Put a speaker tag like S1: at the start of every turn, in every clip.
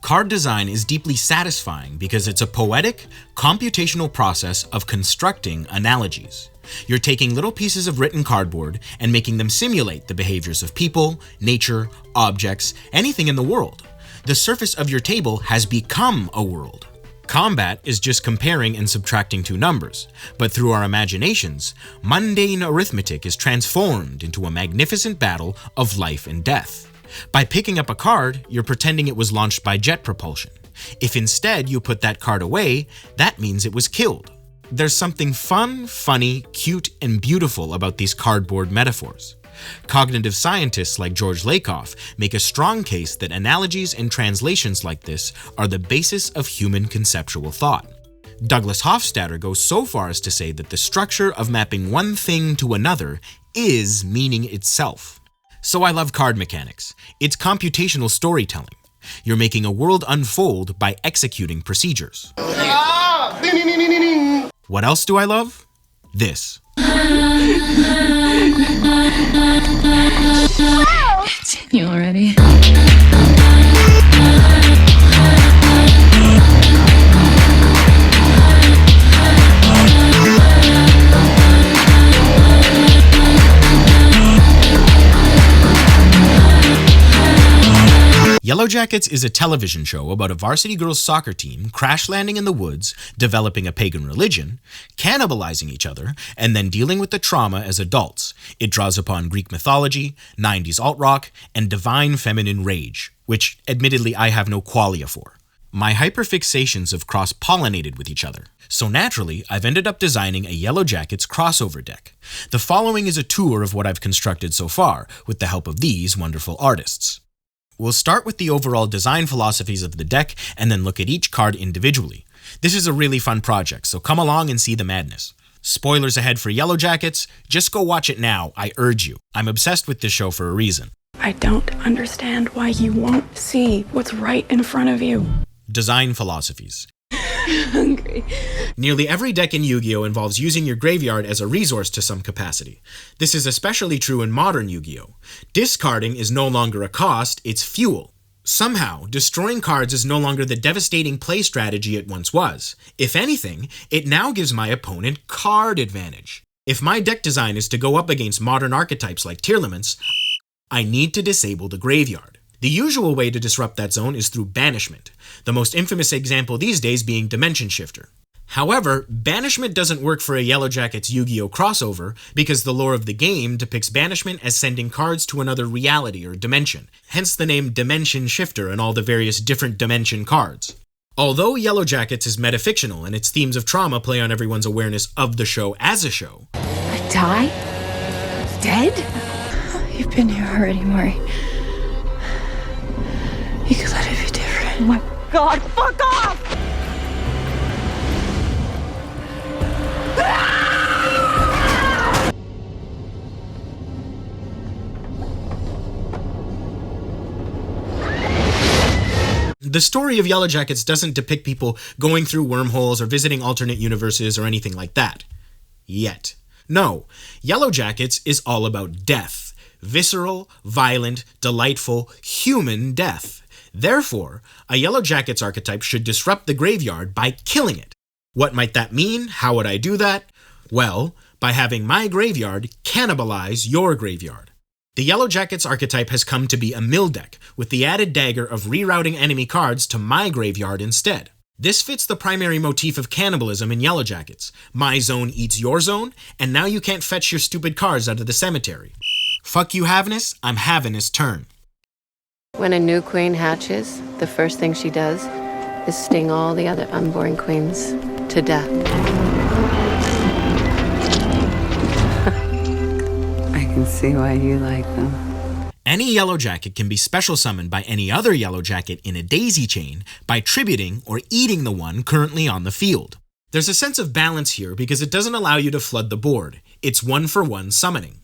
S1: Card design is deeply satisfying because it's a poetic, computational process of constructing analogies. You're taking little pieces of written cardboard and making them simulate the behaviors of people, nature, objects, anything in the world. The surface of your table has become a world. Combat is just comparing and subtracting two numbers, but through our imaginations, mundane arithmetic is transformed into a magnificent battle of life and death. By picking up a card, you're pretending it was launched by jet propulsion. If instead you put that card away, that means it was killed. There's something fun, funny, cute, and beautiful about these cardboard metaphors. Cognitive scientists like George Lakoff make a strong case that analogies and translations like this are the basis of human conceptual thought. Douglas Hofstadter goes so far as to say that the structure of mapping one thing to another is meaning itself. So I love card mechanics. It's computational storytelling. You're making a world unfold by executing procedures. What else do I love? This.
S2: You already?
S1: Yellowjackets is a television show about a varsity girls soccer team crash landing in the woods, developing a pagan religion, cannibalizing each other, and then dealing with the trauma as adults. It draws upon Greek mythology, 90s alt-rock, and divine feminine rage, which admittedly I have no qualia for. My hyperfixations have cross-pollinated with each other, so naturally I've ended up designing a Yellowjackets crossover deck. The following is a tour of what I've constructed so far, with the help of these wonderful artists. We'll start with the overall design philosophies of the deck and then look at each card individually. This is a really fun project, so come along and see the madness. Spoilers ahead for Yellowjackets, just go watch it now, I urge you. I'm obsessed with this show for a reason.
S3: I don't understand why you won't see what's right in front of you.
S1: Design philosophies.
S3: Hungry.
S1: Nearly every deck in Yu-Gi-Oh! Involves using your graveyard as a resource to some capacity. This is especially true in modern Yu-Gi-Oh! Discarding is no longer a cost, it's fuel. Somehow, destroying cards is no longer the devastating play strategy it once was. If anything, it now gives my opponent card advantage. If my deck design is to go up against modern archetypes like Tearlaments, I need to disable the graveyard. The usual way to disrupt that zone is through banishment, the most infamous example these days being Dimension Shifter. However, banishment doesn't work for a Yellowjackets Yu-Gi-Oh! Crossover because the lore of the game depicts banishment as sending cards to another reality or dimension, hence the name Dimension Shifter and all the various different dimension cards. Although Yellowjackets is metafictional and its themes of trauma play on everyone's awareness of the show as a show.
S2: I die? Dead?
S3: You've been here already, Maury. You could let it be different.
S2: Oh my God, fuck off!
S1: The story of Yellowjackets doesn't depict people going through wormholes or visiting alternate universes or anything like that. Yet. No, Yellowjackets is all about death. Visceral, violent, delightful, human death. Therefore, a Yellowjackets archetype should disrupt the graveyard by killing it. What might that mean? How would I do that? Well, by having my graveyard cannibalize your graveyard. The Yellowjackets archetype has come to be a mill deck, with the added dagger of rerouting enemy cards to my graveyard instead. This fits the primary motif of cannibalism in Yellowjackets. My zone eats your zone, and now you can't fetch your stupid cards out of the cemetery. Fuck you, Havnus, I'm Havnus' turn.
S4: When a new queen hatches, the first thing she does is sting all the other unborn queens to death.
S5: I can see why you like them.
S1: Any Yellowjacket can be special summoned by any other Yellowjacket in a daisy chain by tributing or eating the one currently on the field. There's a sense of balance here because it doesn't allow you to flood the board. It's one-for-one summoning.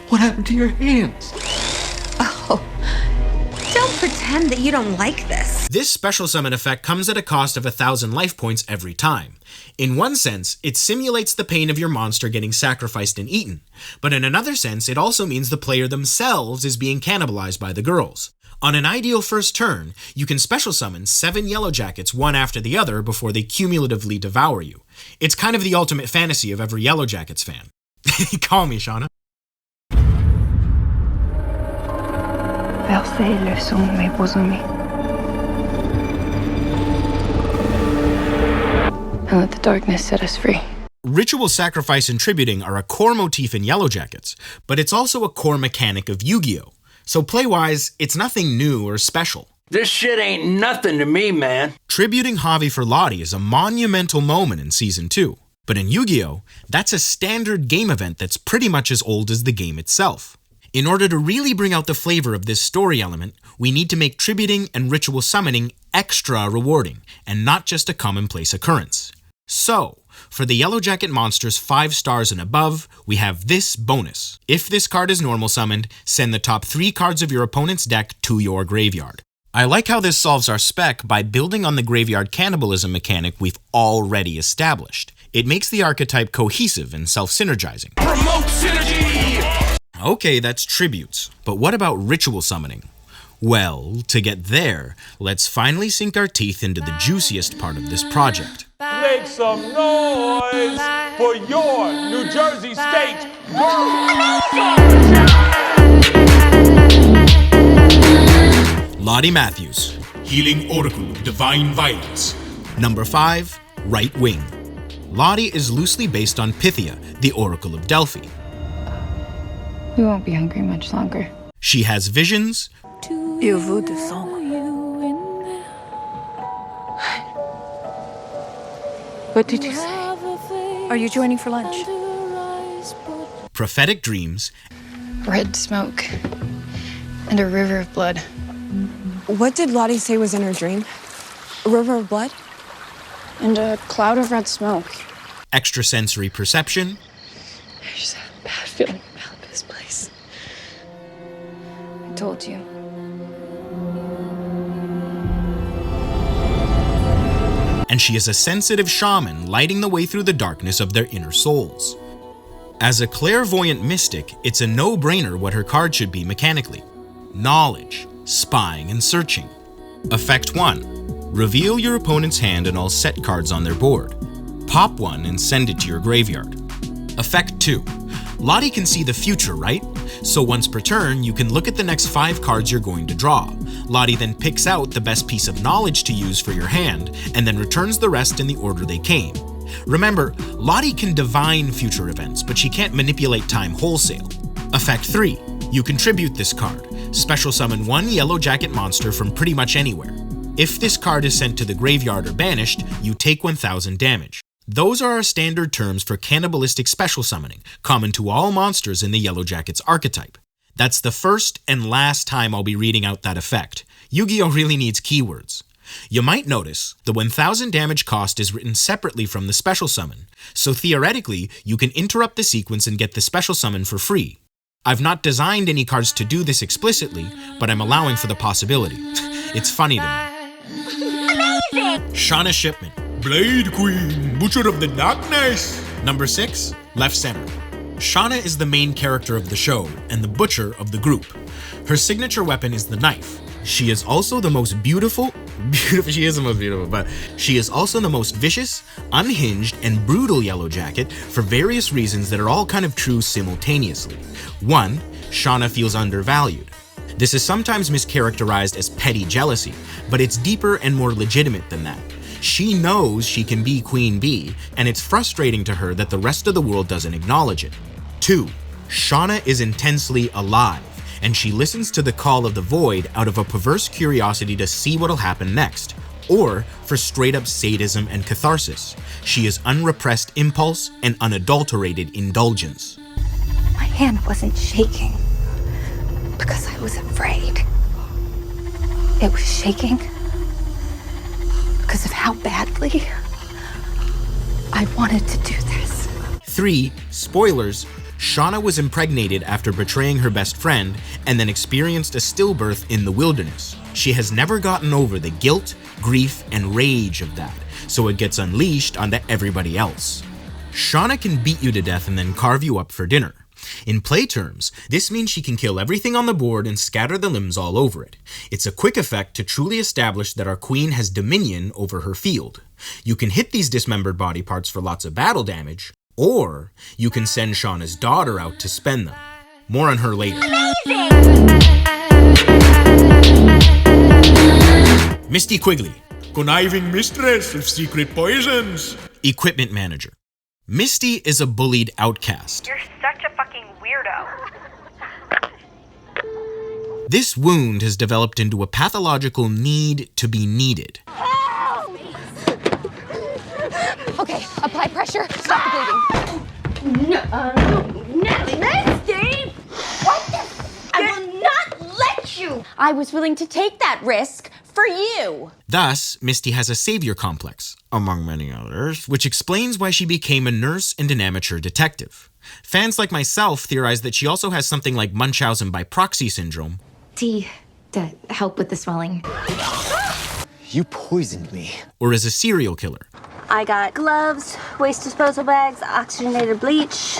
S6: What happened to your hands?
S2: Oh, don't pretend that you don't like this.
S1: This special summon effect comes at a cost of 1,000 life points every time. In one sense, it simulates the pain of your monster getting sacrificed and eaten, but in another sense, it also means the player themselves is being cannibalized by the girls. On an ideal first turn, you can special summon 7 yellowjackets one after the other before they cumulatively devour you. It's kind of the ultimate fantasy of every Yellowjackets fan. Call me, Shauna.
S3: Versez le sang, mes beaux amis. And let the darkness set us free.
S1: Ritual sacrifice and tributing are a core motif in Yellowjackets, but it's also a core mechanic of Yu-Gi-Oh! So play-wise, it's nothing new or special.
S7: This shit ain't nothing to me, man.
S1: Tributing Javi for Lottie is a monumental moment in Season 2. But in Yu-Gi-Oh!, that's a standard game event that's pretty much as old as the game itself. In order to really bring out the flavor of this story element, we need to make tributing and ritual summoning extra rewarding, and not just a commonplace occurrence. So, for the Yellowjacket monsters 5 stars and above, we have this bonus. If this card is normal summoned, send the top 3 cards of your opponent's deck to your graveyard. I like how this solves our spec by building on the graveyard cannibalism mechanic we've already established. It makes the archetype cohesive and self-synergizing.
S7: Promote synergy!
S1: Okay, that's tributes, but what about ritual summoning? Well, to get there, let's finally sink our teeth into the juiciest part of this project.
S8: Make some noise for your New Jersey State
S1: Lottie Matthews, Healing Oracle of Divine Violence. Number 5, Right Wing. Lottie is loosely based on Pythia, the Oracle of Delphi.
S3: We won't be hungry much longer.
S1: She has visions,
S3: Il vaut de sang. What did you say? Are you joining for lunch?
S1: prophetic dreams,
S3: Red smoke and a river of blood.
S9: What did Lottie say was in her dream? A river of blood?
S3: And a cloud of red smoke.
S1: extrasensory perception,
S3: I just have a bad feeling about this place. I told you.
S1: and she is a sensitive shaman lighting the way through the darkness of their inner souls. As a clairvoyant mystic, it's a no-brainer what her card should be mechanically. Knowledge, spying, and searching. Effect 1. Reveal your opponent's hand and all set cards on their board. Pop one and send it to your graveyard. Effect 2. Lottie can see the future, right? So once per turn, you can look at the next 5 cards you're going to draw. Lottie then picks out the best piece of knowledge to use for your hand, and then returns the rest in the order they came. Remember, Lottie can divine future events, but she can't manipulate time wholesale. Effect 3. You contribute this card. Special summon 1 yellowjacket monster from pretty much anywhere. If this card is sent to the graveyard or banished, you take 1000 damage. Those are our standard terms for cannibalistic special summoning, common to all monsters in the Yellowjackets archetype. That's the first and last time I'll be reading out that effect. Yu-Gi-Oh! Really needs keywords. You might notice the 1000 damage cost is written separately from the special summon, so theoretically, you can interrupt the sequence and get the special summon for free. I've not designed any cards to do this explicitly, but I'm allowing for the possibility. It's funny to me. Amazing! Shauna Shipman, Blade Queen, Butcher of the Darkness. Number 6, left center. Shauna is the main character of the show and the butcher of the group. Her signature weapon is the knife. She is also the most beautiful, she is the most beautiful, but she is also the most vicious, unhinged, and brutal yellowjacket for various reasons that are all kind of true simultaneously. 1, Shauna feels undervalued. This is sometimes mischaracterized as petty jealousy, but it's deeper and more legitimate than that. She knows she can be Queen Bee, and it's frustrating to her that the rest of the world doesn't acknowledge it. 2, Shauna is intensely alive, and she listens to the call of the void out of a perverse curiosity to see what'll happen next, or for straight-up sadism and catharsis. She is unrepressed impulse and unadulterated indulgence.
S2: My hand wasn't shaking because I was afraid. It was shaking because of how badly I wanted to do this.
S1: 3, spoilers, Shauna was impregnated after betraying her best friend and then experienced a stillbirth in the wilderness. She has never gotten over the guilt, grief, and rage of that, so it gets unleashed onto everybody else. Shauna can beat you to death and then carve you up for dinner. In play terms, this means she can kill everything on the board and scatter the limbs all over it. It's a quick effect to truly establish that our queen has dominion over her field. You can hit these dismembered body parts for lots of battle damage, or you can send Shauna's daughter out to spend them. More on her later. Misty Quigley,
S8: Conniving mistress of secret poisons.
S1: Equipment Manager. Misty is a bullied outcast.
S10: You're such a fucking weirdo.
S1: This wound has developed into a pathological need to be needed.
S2: Okay, apply pressure. Stop the bleeding.
S10: Natalie! Misty! What the? I will not let you! I was willing to take that risk for you.
S1: Thus, Misty has a savior complex, among many others, which explains why she became a nurse and an amateur detective. Fans like myself theorize that she also has something like Munchausen by proxy syndrome.
S2: Tea to help with the swelling.
S6: You poisoned me.
S1: Or is a serial killer.
S10: I got gloves, waste disposal bags, oxygenated bleach.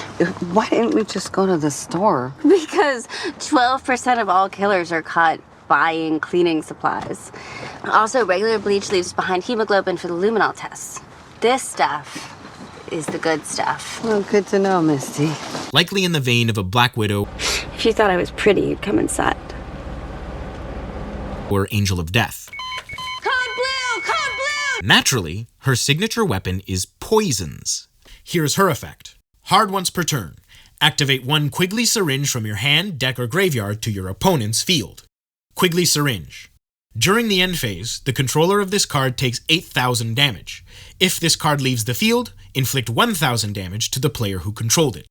S5: Why didn't we just go to the store?
S10: Because 12% of all killers are caught buying cleaning supplies. Also, regular bleach leaves behind hemoglobin for the luminol tests. This stuff is the good stuff.
S5: Well, good to know, Misty.
S1: Likely in the vein of a Black Widow.
S10: If you thought I was pretty, you'd come inside.
S1: Or Angel of Death.
S10: Code blue! Code blue!
S1: Naturally, her signature weapon is poisons. Here's her effect. Hard once per turn. Activate one Quigley syringe from your hand, deck, or graveyard to your opponent's field. Quigley Syringe. During the end phase, the controller of this card takes 8,000 damage. If this card leaves the field, inflict 1,000 damage to the player who controlled it.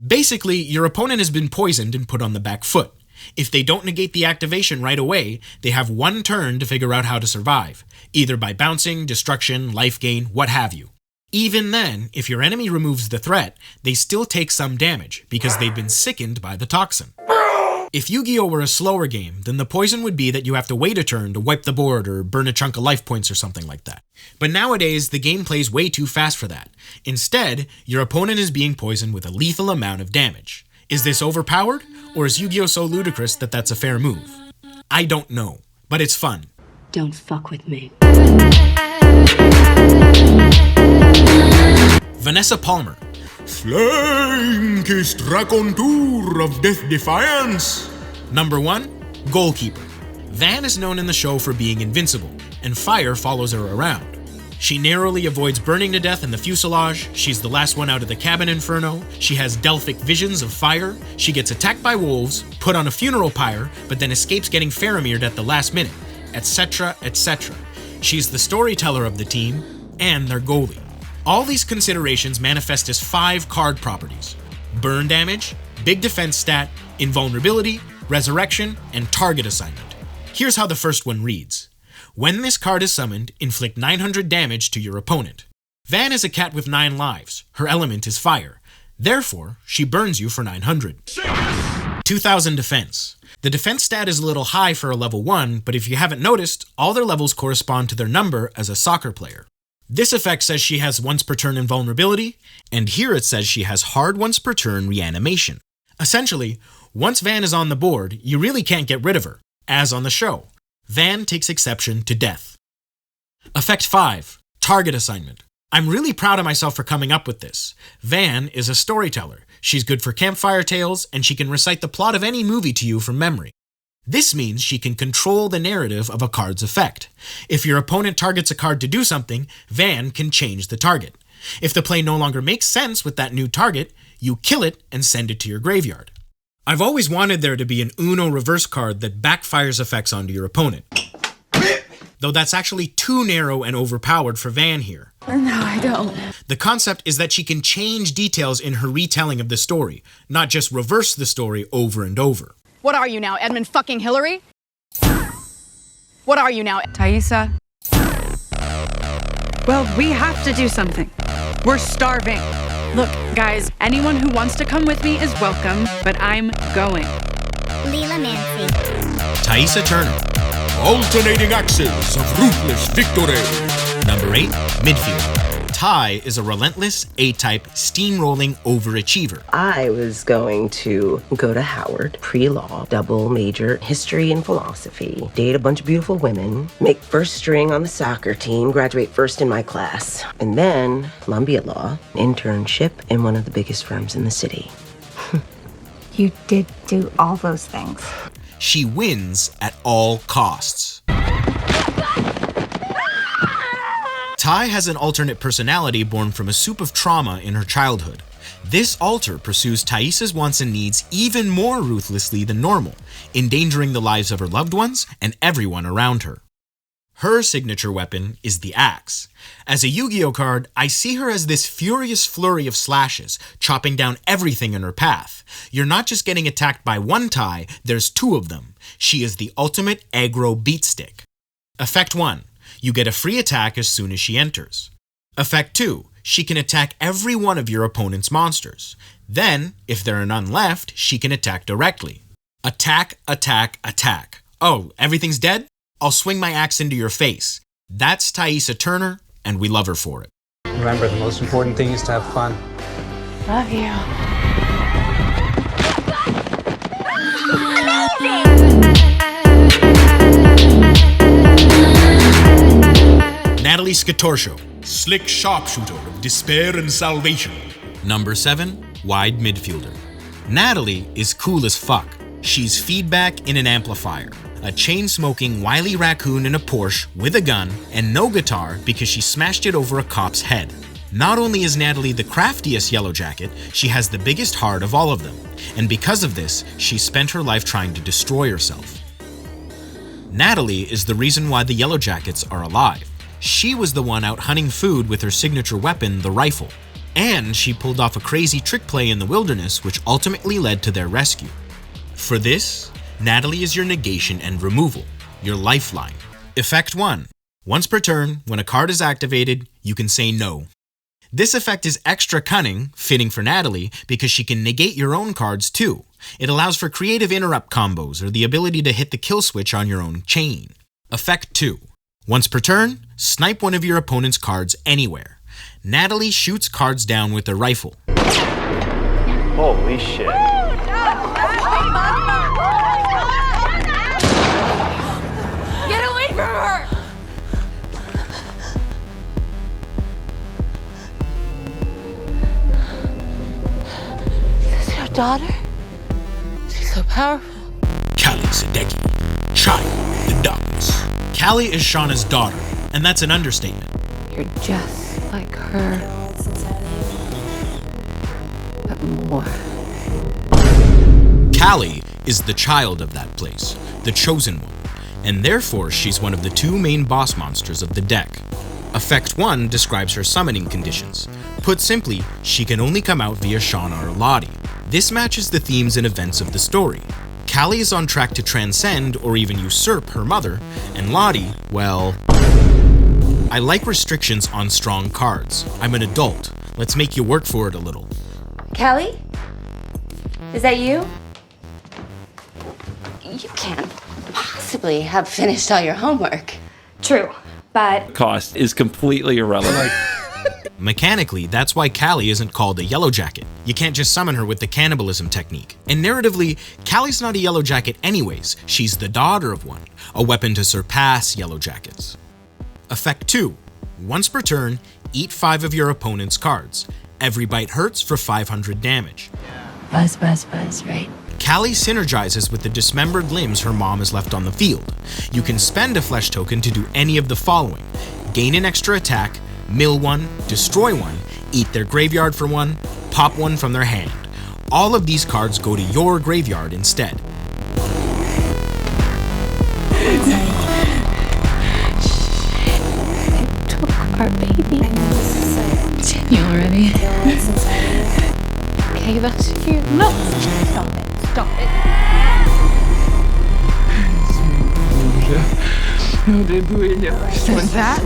S1: Basically, your opponent has been poisoned and put on the back foot. If they don't negate the activation right away, they have one turn to figure out how to survive, either by bouncing, destruction, life gain, what have you. Even then, if your enemy removes the threat, they still take some damage because they've been sickened by the toxin. If Yu-Gi-Oh! Were a slower game, then the poison would be that you have to wait a turn to wipe the board or burn a chunk of life points or something like that. But nowadays, the game plays way too fast for that. Instead, your opponent is being poisoned with a lethal amount of damage. Is this overpowered, or is Yu-Gi-Oh! So ludicrous that that's a fair move? I don't know, but it's fun.
S3: Don't fuck with me.
S1: Vanessa Palmer.
S8: Flankest racounteur of death-defiance.
S1: Number 1, Goalkeeper. Van is known in the show for being invincible, and fire follows her around. She narrowly avoids burning to death in the fuselage, she's the last one out of the cabin inferno, she has Delphic visions of fire, she gets attacked by wolves, put on a funeral pyre, but then escapes getting Faramir'd at the last minute, etc., etc. She's the storyteller of the team, and their goalie. All these considerations manifest as 5 card properties: burn damage, big defense stat, invulnerability, resurrection, and target assignment. Here's how the first one reads. When this card is summoned, inflict 900 damage to your opponent. Van is a cat with 9 lives. Her element is fire. Therefore, she burns you for 900. 2000 defense. The defense stat is a little high for a level 1, but if you haven't noticed, all their levels correspond to their number as a soccer player. This effect says she has once per turn invulnerability, and here it says she has hard once per turn reanimation. Essentially, once Van is on the board, you really can't get rid of her, as on the show. Van takes exception to death. Effect 5, target assignment. I'm really proud of myself for coming up with this. Van is a storyteller. She's good for campfire tales, and she can recite the plot of any movie to you from memory. This means she can control the narrative of a card's effect. If your opponent targets a card to do something, Van can change the target. If the play no longer makes sense with that new target, you kill it and send it to your graveyard. I've always wanted there to be an Uno reverse card that backfires effects onto your opponent. Though that's actually too narrow and overpowered for Van here.
S9: No, I don't.
S1: The concept is that she can change details in her retelling of the story, not just reverse the story over and over.
S11: What are you now, Edmund fucking Hillary? What are you now,
S9: Taissa? Well, we have to do something. We're starving. Look, guys, anyone who wants to come with me is welcome, but I'm going.
S10: Leela Nancy.
S1: Taissa Turner.
S8: Alternating axes of ruthless victory.
S1: Number 8, midfield. Tai is a relentless, A-type, steamrolling overachiever.
S12: I was going to go to Howard, pre-law, double major history and philosophy, date a bunch of beautiful women, make first string on the soccer team, graduate first in my class, and then Columbia Law, internship in one of the biggest firms in the city.
S2: You did do all those things.
S1: She wins at all costs. Tai has an alternate personality born from a soup of trauma in her childhood. This alter pursues Taissa's wants and needs even more ruthlessly than normal, endangering the lives of her loved ones and everyone around her. Her signature weapon is the axe. As a Yu-Gi-Oh card, I see her as this furious flurry of slashes, chopping down everything in her path. You're not just getting attacked by one Tai, there's two of them. She is the ultimate aggro beatstick. Effect 1. You get a free attack as soon as she enters. Effect 2. She can attack every one of your opponent's monsters. Then, if there are none left, she can attack directly. Attack, attack, attack. Oh, everything's dead? I'll swing my axe into your face. That's Taissa Turner, and we love her for it.
S13: Remember, the most important thing is to have fun.
S4: Love you.
S1: Natalie Scatorccio, slick sharpshooter of despair and salvation. Number 7, wide midfielder. Natalie is cool as fuck. She's feedback in an amplifier, a chain-smoking wily raccoon in a Porsche with a gun, and no guitar because she smashed it over a cop's head. Not only is Natalie the craftiest yellowjacket, she has the biggest heart of all of them, and because of this, she spent her life trying to destroy herself. Natalie is the reason why the yellowjackets are alive. She was the one out hunting food with her signature weapon, the rifle. And she pulled off a crazy trick play in the wilderness which ultimately led to their rescue. For this, Natalie is your negation and removal, your lifeline. Effect 1. Once per turn, when a card is activated, you can say no. This effect is extra cunning, fitting for Natalie, because she can negate your own cards too. It allows for creative interrupt combos or the ability to hit the kill switch on your own chain. Effect 2. Once per turn, snipe one of your opponent's cards anywhere. Natalie shoots cards down with a rifle.
S14: Holy shit.
S3: Get away from her!
S4: Is this your daughter? She's so powerful.
S1: Callie Sadeki, child of the darkness. Callie is Shauna's daughter, and that's an understatement.
S4: You're just like her, but more.
S1: Callie is the child of that place, the chosen one, and therefore she's one of the two main boss monsters of the deck. Effect 1 describes her summoning conditions. Put simply, she can only come out via shauna or Lottie. This matches the themes and events of the story. Callie is on track to transcend or even usurp her mother, and Lottie, well... I like restrictions on strong cards. I'm an adult. Let's make you work for it a little.
S10: Callie? Is that you? You can't possibly have finished all your homework.
S2: True, but...
S15: Cost is completely irrelevant.
S1: Mechanically, that's why Callie isn't called a yellowjacket. You can't just summon her with the cannibalism technique. And narratively, Callie's not a yellowjacket anyways. She's the daughter of one, a weapon to surpass yellowjackets. Effect 2. Once per turn, eat 5 of your opponent's cards. Every bite hurts for 500 damage.
S4: Buzz, buzz, buzz, right?
S1: Callie synergizes with the dismembered limbs her mom has left on the field. You can spend a flesh token to do any of the following: gain an extra attack, mill one, destroy one, eat their graveyard for one, pop one from their hand. All of these cards go to your graveyard instead.
S4: Our baby. You already gave us you.
S11: No! Stop it. Stop it.
S9: What's that?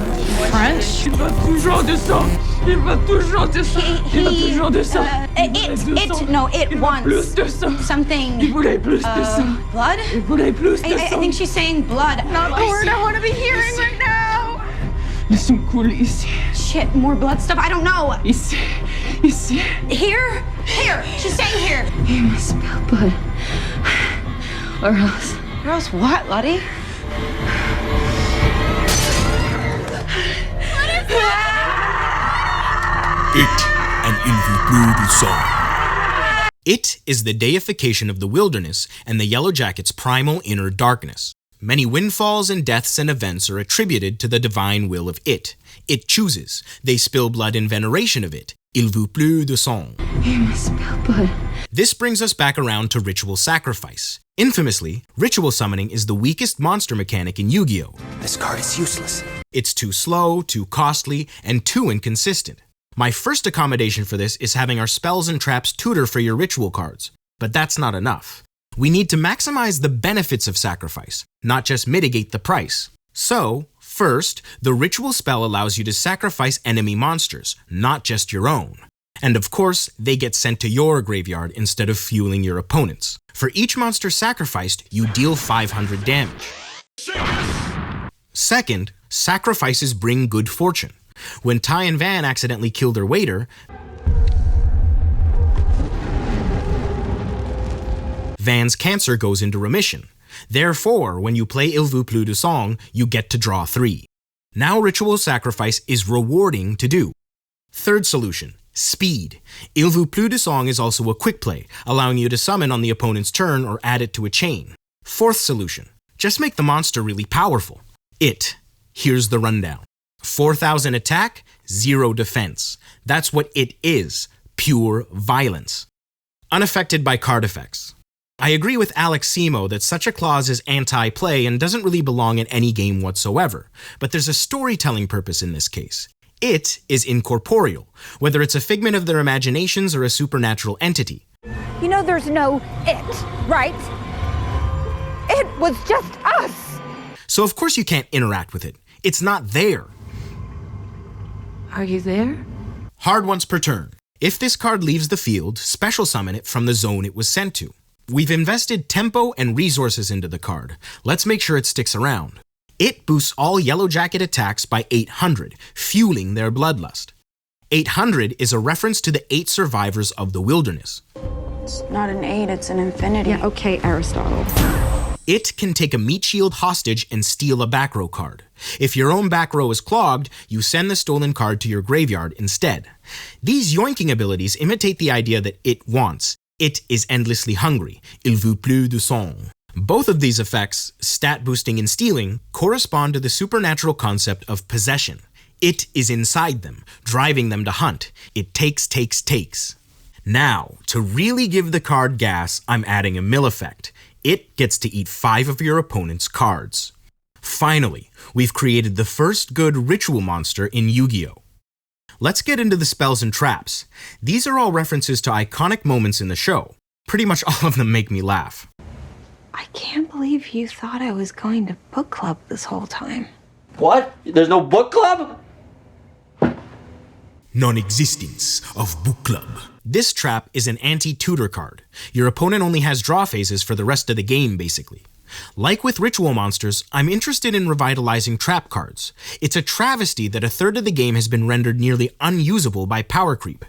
S9: French?
S3: Il va toujours de ça. Il va toujours de ça. Il va toujours de ça.
S11: It wants something.
S3: Il voulait plus de ça.
S11: Blood?
S3: Il voulait plus de ça.
S11: I think she's saying blood.
S3: Not the word I want to be hearing right now. Ils sont cool ici.
S11: shit, more blood stuff. I don't know.
S3: You see?
S11: Here? Here. She's staying here.
S3: You must smell blood. Or else.
S11: Or else what, Lottie?
S1: It, an invisible song. It is the deification of the wilderness and the yellowjackets' primal inner darkness. Many windfalls and deaths and events are attributed to the divine will of it. It chooses. They spill blood in veneration of it. Il vous pleut de sang.
S3: You must spill blood.
S1: This brings us back around to ritual sacrifice. Infamously, ritual summoning is the weakest monster mechanic in Yu-Gi-Oh!
S6: This card is useless.
S1: It's too slow, too costly, and too inconsistent. My first accommodation for this is having our spells and traps tutor for your ritual cards, but that's not enough. We need to maximize the benefits of sacrifice, not just mitigate the price. So, first, the ritual spell allows you to sacrifice enemy monsters, not just your own. And of course, they get sent to your graveyard instead of fueling your opponents. For each monster sacrificed, you deal 500 damage. Second, sacrifices bring good fortune. When Ty and Van accidentally kill their waiter, Van's cancer goes into remission. Therefore, when you play Il vous pleut de sang, you get to draw 3. Now ritual sacrifice is rewarding to do. Third solution, speed. Il vous pleut de sang is also a quick play, allowing you to summon on the opponent's turn or add it to a chain. Fourth solution, just make the monster really powerful. Here's the rundown. 4,000 attack, 0 defense. That's what it is, pure violence. Unaffected by card effects. I agree with Alex Simo that such a clause is anti-play and doesn't really belong in any game whatsoever, but there's a storytelling purpose in this case. It is incorporeal, whether it's a figment of their imaginations or a supernatural entity.
S2: You know there's no it, right? It was just us.
S1: So of course you can't interact with it. It's not there.
S4: Are you there?
S1: Hard once per turn. If this card leaves the field, special summon it from the zone it was sent to. We've invested tempo and resources into the card. Let's make sure it sticks around. It boosts all yellowjacket attacks by 800, fueling their bloodlust. 800 is a reference to the 8 survivors of the wilderness.
S11: It's not an 8, it's an infinity.
S9: Yeah, okay, Aristotle.
S1: It can take a meat shield hostage and steal a back row card. If your own back row is clogged, you send the stolen card to your graveyard instead. These yoinking abilities imitate the idea that it wants. It is endlessly hungry. Il vous pleut de sang. Both of these effects, stat boosting and stealing, correspond to the supernatural concept of possession. It is inside them, driving them to hunt. It takes. Now, to really give the card gas, I'm adding a mill effect. It gets to eat 5 of your opponent's cards. Finally, we've created the first good ritual monster in Yu-Gi-Oh! Let's get into the spells and traps. These are all references to iconic moments in the show. Pretty much all of them make me laugh.
S2: I can't believe you thought I was going to book club this whole time.
S7: What? There's no book club?
S1: Non-existence of book club. This trap is an anti-tutor card. Your opponent only has draw phases for the rest of the game, basically. Like with ritual monsters, I'm interested in revitalizing trap cards. It's a travesty that a third of the game has been rendered nearly unusable by power creep.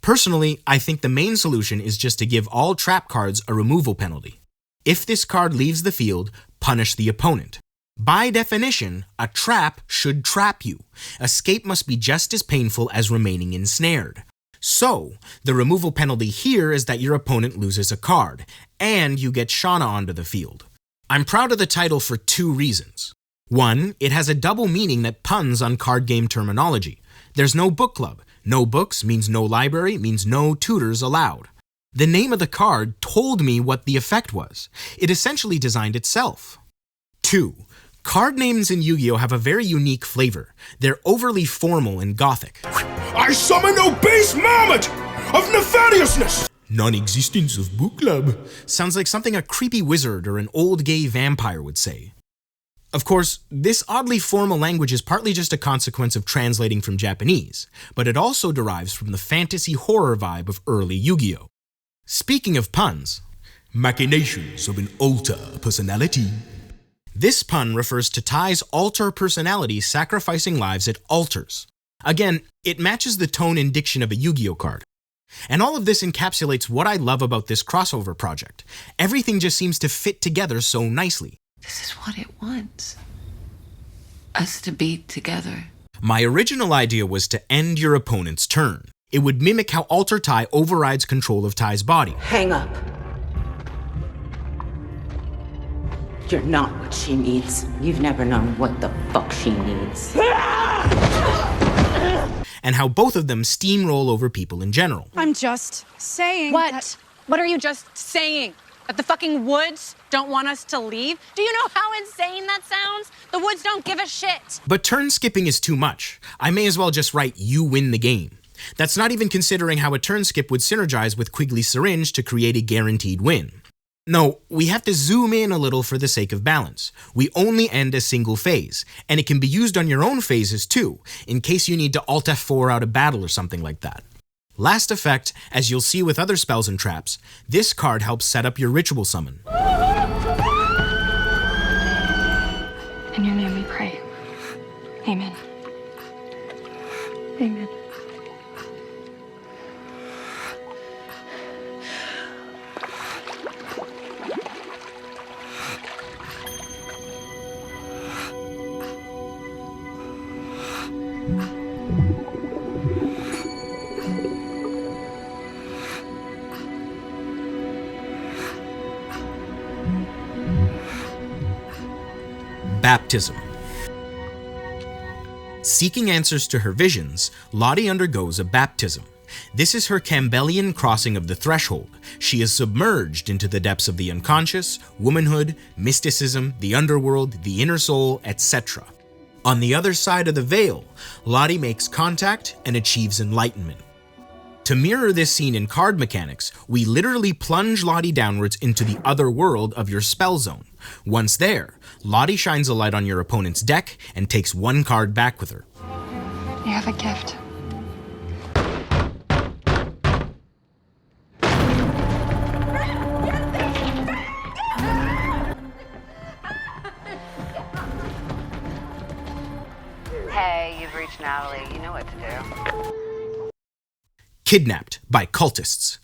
S1: Personally, I think the main solution is just to give all trap cards a removal penalty. If this card leaves the field, punish the opponent. By definition, a trap should trap you. Escape must be just as painful as remaining ensnared. So, the removal penalty here is that your opponent loses a card, and you get Shauna onto the field. I'm proud of the title for 2 reasons. 1, it has a double meaning that puns on card game terminology. There's no book club. No books means no library, means no tutors allowed. The name of the card told me what the effect was. It essentially designed itself. 2, card names in Yu-Gi-Oh! Have a very unique flavor. They're overly formal and gothic.
S8: I summon no base moment of nefariousness!
S1: Non-existence of book club sounds like something a creepy wizard or an old gay vampire would say. Of course, this oddly formal language is partly just a consequence of translating from Japanese, but it also derives from the fantasy horror vibe of early Yu-Gi-Oh! Speaking of puns, Machinations of an altar personality. This pun refers to Ty's altar personality sacrificing lives at altars. Again, it matches the tone and diction of a Yu-Gi-Oh card. And all of this encapsulates what I love about this crossover project. Everything just seems to fit together so nicely.
S4: This is what it wants. Us to be together.
S1: My original idea was to end your opponent's turn. It would mimic how Alter Tai overrides control of Tai's body.
S12: Hang up. You're not what she needs. You've never known what the fuck she needs.
S1: And how both of them steamroll over people in general.
S11: I'm just saying.
S9: What? What are you just saying? That the fucking woods don't want us to leave? Do you know how insane that sounds? The woods don't give a shit.
S1: But turn skipping is too much. I may as well just write "you win the game." That's not even considering how a turn skip would synergize with Quigley's syringe to create a guaranteed win. No, we have to zoom in a little for the sake of balance. We only end a single phase, and it can be used on your own phases too, in case you need to Alt F4 out a battle or something like that. Last effect, as you'll see with other spells and traps, this card helps set up your ritual summon.
S3: In your name we pray. Amen. Amen.
S1: Baptism. Seeking answers to her visions, Lottie undergoes a baptism. This is her Campbellian crossing of the threshold. She is submerged into the depths of the unconscious, womanhood, mysticism, the underworld, the inner soul, etc. On the other side of the veil, Lottie makes contact and achieves enlightenment. To mirror this scene in card mechanics, we literally plunge Lottie downwards into the other world of your spell zone. Once there, Lottie shines a light on your opponent's deck and takes one card back with her.
S3: You have a gift.
S14: Hey, you've reached Natalie. You know what to do.
S1: Kidnapped by Cultists.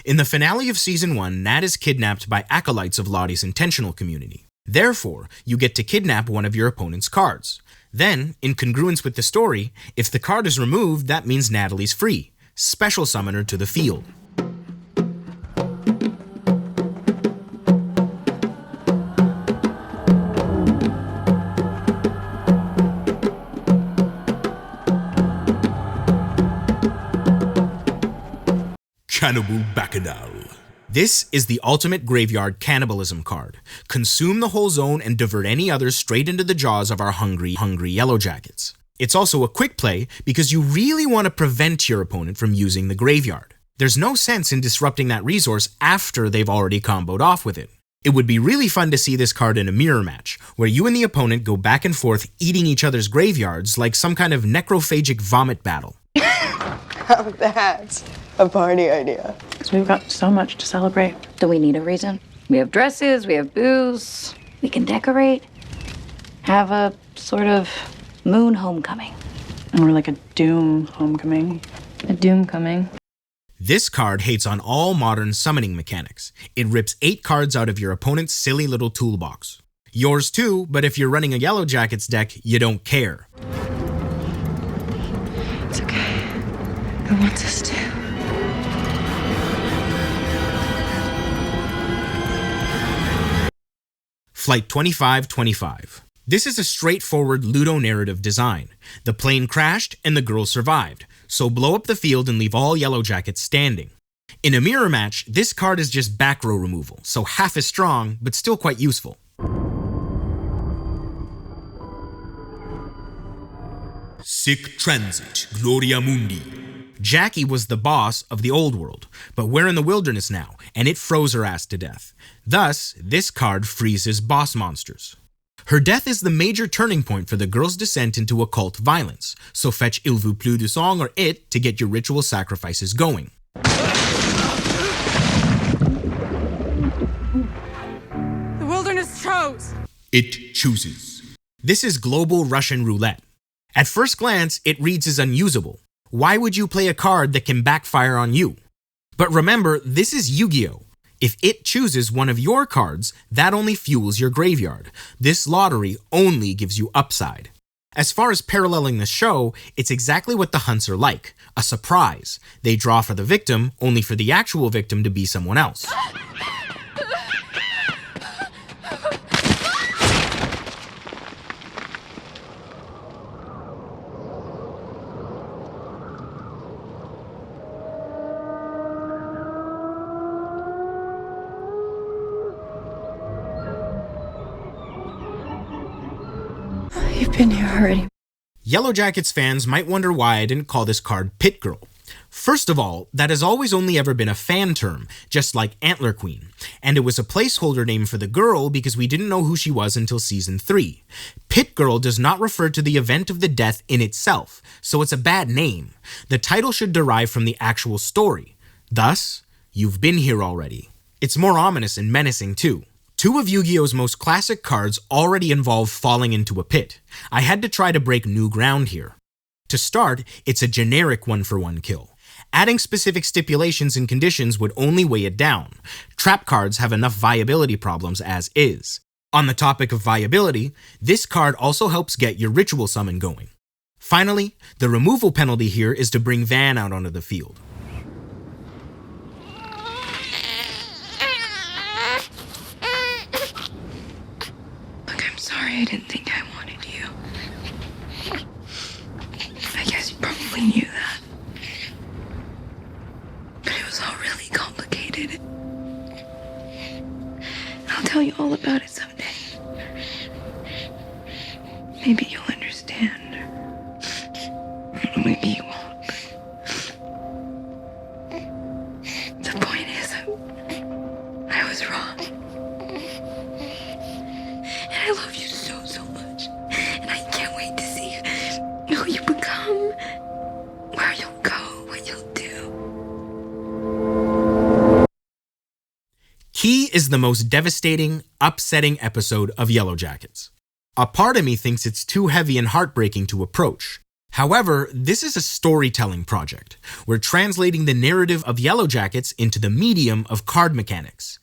S1: In the finale of Season 1, Nat is kidnapped by acolytes of Lottie's intentional community. Therefore, you get to kidnap one of your opponent's cards. Then, in congruence with the story, if the card is removed, that means Natalie's free. Special summon her to the field. Cannibal Bacchanal. This is the ultimate graveyard cannibalism card. Consume the whole zone and divert any others straight into the jaws of our hungry yellowjackets. It's also a quick play because you really want to prevent your opponent from using the graveyard. There's no sense in disrupting that resource after they've already comboed off with it. It would be really fun to see this card in a mirror match, where you and the opponent go back and forth eating each other's graveyards like some kind of necrophagic vomit battle.
S16: Now that's a party idea.
S9: So we've got so much to celebrate.
S17: Do we need a reason? We have dresses, we have booze, we can decorate, have a sort of moon homecoming.
S9: Or like a doom homecoming.
S3: A Doomcoming.
S1: This card hates on all modern summoning mechanics. It rips 8 cards out of your opponent's silly little toolbox. Yours too, but if you're running a Yellowjackets deck, you don't care.
S3: It's okay. Who wants us to?
S1: Flight 2525. This is a straightforward ludonarrative design. The plane crashed and the girl survived, so blow up the field and leave all Yellowjackets standing. In a mirror match, this card is just back row removal, so half as strong, but still quite useful. Sic transit, Gloria Mundi. Jackie was the boss of the old world, but we're in the wilderness now, and it froze her ass to death. Thus, this card freezes boss monsters. Her death is the major turning point for the girl's descent into occult violence, so fetch Il Vous Plus du Sang or It to get your ritual sacrifices going.
S11: The wilderness chose.
S1: It chooses. This is global Russian roulette. At first glance, it reads as unusable. Why would you play a card that can backfire on you? But remember, this is Yu-Gi-Oh! If it chooses one of your cards, that only fuels your graveyard. This lottery only gives you upside. As far as paralleling the show, it's exactly what the hunts are like, a surprise. They draw for the victim, only for the actual victim to be someone else.
S3: You've been here already.
S1: Yellowjackets fans might wonder why I didn't call this card Pit Girl. First of all, that has always only ever been a fan term, just like Antler Queen, and it was a placeholder name for the girl because we didn't know who she was until Season 3. Pit Girl does not refer to the event of the death in itself, so it's a bad name. The title should derive from the actual story. Thus, you've been here already. It's more ominous and menacing too. Two of Yu-Gi-Oh's most classic cards already involve falling into a pit. I had to try to break new ground here. To start, it's a generic one-for-one kill. Adding specific stipulations and conditions would only weigh it down. Trap cards have enough viability problems as is. On the topic of viability, this card also helps get your ritual summon going. Finally, the removal penalty here is to bring Van out onto the field.
S3: Sorry, I didn't think I wanted you. I guess you probably knew that. But it was all really complicated. I'll tell you all about it someday. Maybe you'll understand. Maybe you won't. The point is, I was wrong. And I love you so much. And I can't wait to see who you become, where you'll go, what you'll do.
S1: Key is the most devastating, upsetting episode of Yellowjackets. A part of me thinks it's too heavy and heartbreaking to approach. However, this is a storytelling project. We're translating the narrative of Yellowjackets into the medium of card mechanics.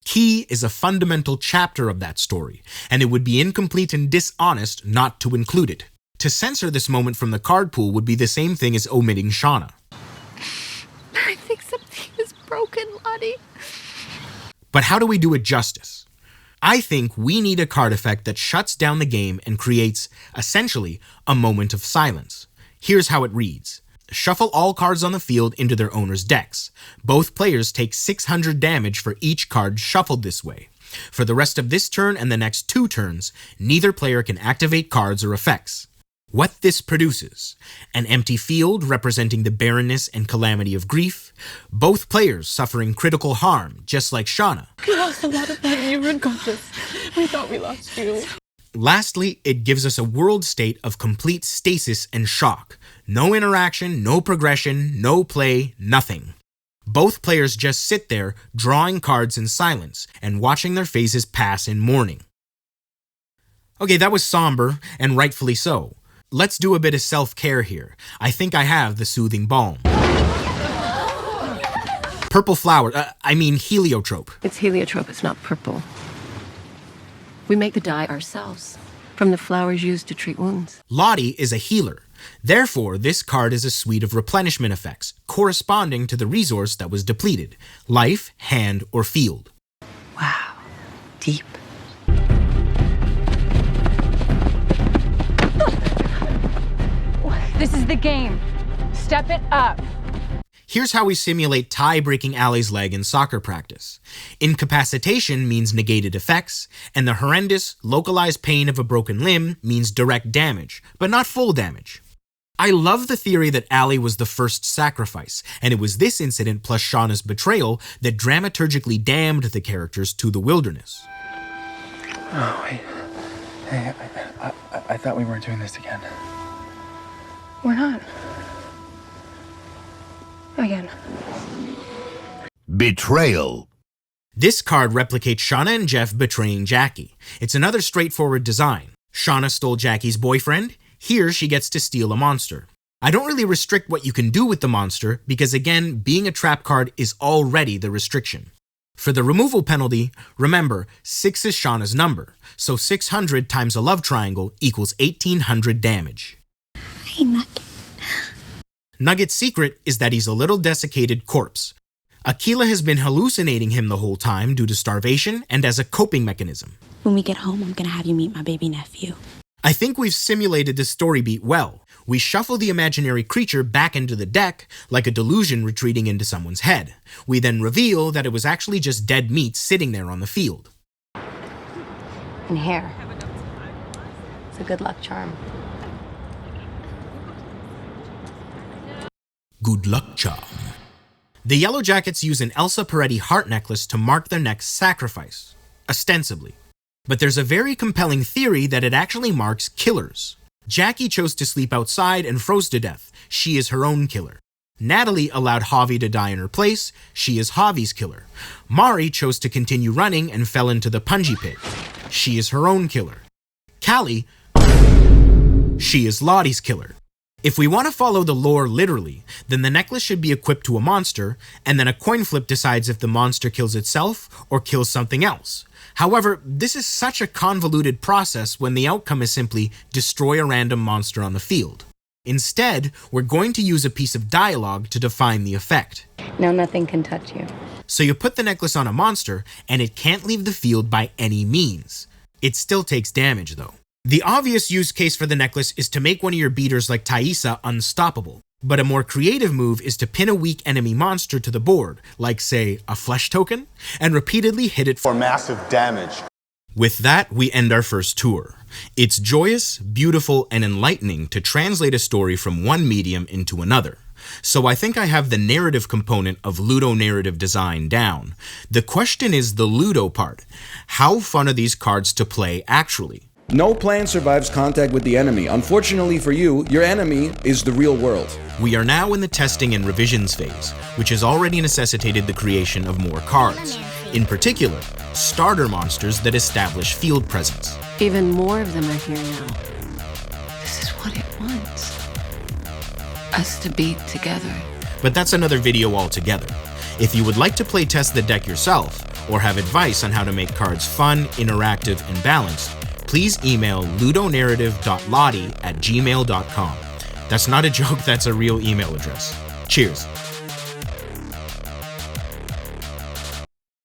S1: Key is a fundamental chapter of that story, and it would be incomplete and dishonest not to include it. To censor this moment from the card pool would be the same thing as omitting Shauna.
S3: I think something is broken, Lottie.
S1: But how do we do it justice? I think we need a card effect that shuts down the game and creates, essentially, a moment of silence. Here's how it reads. Shuffle all cards on the field into their owner's decks. Both players take 600 damage for each card shuffled this way. For the rest of this turn and the next 2 turns, neither player can activate cards or effects. What this produces: an empty field representing the barrenness and calamity of grief, both players suffering critical harm, just like Shauna.
S3: We lost a lot of blood and you were unconscious. We thought we lost you.
S1: Lastly, it gives us a world state of complete stasis and shock. No interaction, no progression, no play, nothing. Both players just sit there, drawing cards in silence, and watching their faces pass in mourning. Okay, that was somber, and rightfully so. Let's do a bit of self-care here. I think I have the soothing balm. Purple flower, heliotrope.
S4: It's heliotrope, it's not purple. We make the dye ourselves from the flowers used to treat wounds.
S1: Lottie is a healer. Therefore, this card is a suite of replenishment effects, corresponding to the resource that was depleted: life, hand, or field.
S12: Wow. Deep.
S9: This is the game. Step it up.
S1: Here's how we simulate Ty breaking Allie's leg in soccer practice. Incapacitation means negated effects, and the horrendous, localized pain of a broken limb means direct damage, but not full damage. I love the theory that Allie was the first sacrifice, and it was this incident plus Shauna's betrayal that dramaturgically damned the characters to the wilderness.
S18: Oh, wait. Hey, I thought we weren't doing this again.
S3: We're not. Again.
S19: Betrayal.
S1: This card replicates Shauna and Jeff betraying Jackie. It's another straightforward design. Shauna stole Jackie's boyfriend, Here she gets to steal a monster. I don't really restrict what you can do with the monster because again, being a trap card is already the restriction. For the removal penalty, remember, 6 is Shauna's number, so 600 times a love triangle equals 1800 damage.
S3: Hey, Nugget.
S1: Nugget's secret is that he's a little desiccated corpse. Aquila has been hallucinating him the whole time due to starvation and as a coping mechanism.
S3: When we get home, I'm gonna have you meet my baby nephew.
S1: I think we've simulated this story beat well. We shuffle the imaginary creature back into the deck like a delusion retreating into someone's head. We then reveal that it was actually just dead meat sitting there on the field.
S17: And hair. It's a good luck charm.
S1: Good luck charm. The Yellowjackets use an Elsa Peretti heart necklace to mark their next sacrifice, ostensibly. But there's a very compelling theory that it actually marks killers. Jackie chose to sleep outside and froze to death. She is her own killer. Natalie allowed Javi to die in her place. She is Javi's killer. Mari chose to continue running and fell into the punji pit. She is her own killer. Callie, she is Lottie's killer. If we want to follow the lore literally, then the necklace should be equipped to a monster, and then a coin flip decides if the monster kills itself or kills something else. However, this is such a convoluted process when the outcome is simply destroy a random monster on the field. Instead, we're going to use a piece of dialogue to define the effect.
S17: No, nothing can touch you.
S1: So you put the necklace on a monster, and it can't leave the field by any means. It still takes damage, though. The obvious use case for the necklace is to make one of your beaters like Taissa unstoppable. But a more creative move is to pin a weak enemy monster to the board, like say, a flesh token, and repeatedly hit it for massive damage. With that, we end our first tour. It's joyous, beautiful, and enlightening to translate a story from one medium into another. So I think I have the narrative component of ludonarrative design down. The question is the ludo part. How fun are these cards to play actually?
S19: No plan survives contact with the enemy. Unfortunately for you, your enemy is the real world.
S1: We are now in the testing and revisions phase, which has already necessitated the creation of more cards. In particular, starter monsters that establish field presence.
S4: Even more of them are here now. This is what it wants. Us to be together.
S1: But that's another video altogether. If you would like to play test the deck yourself, or have advice on how to make cards fun, interactive, and balanced, please email ludonarrative.lottie@gmail.com. That's not a joke, that's a real email address. Cheers.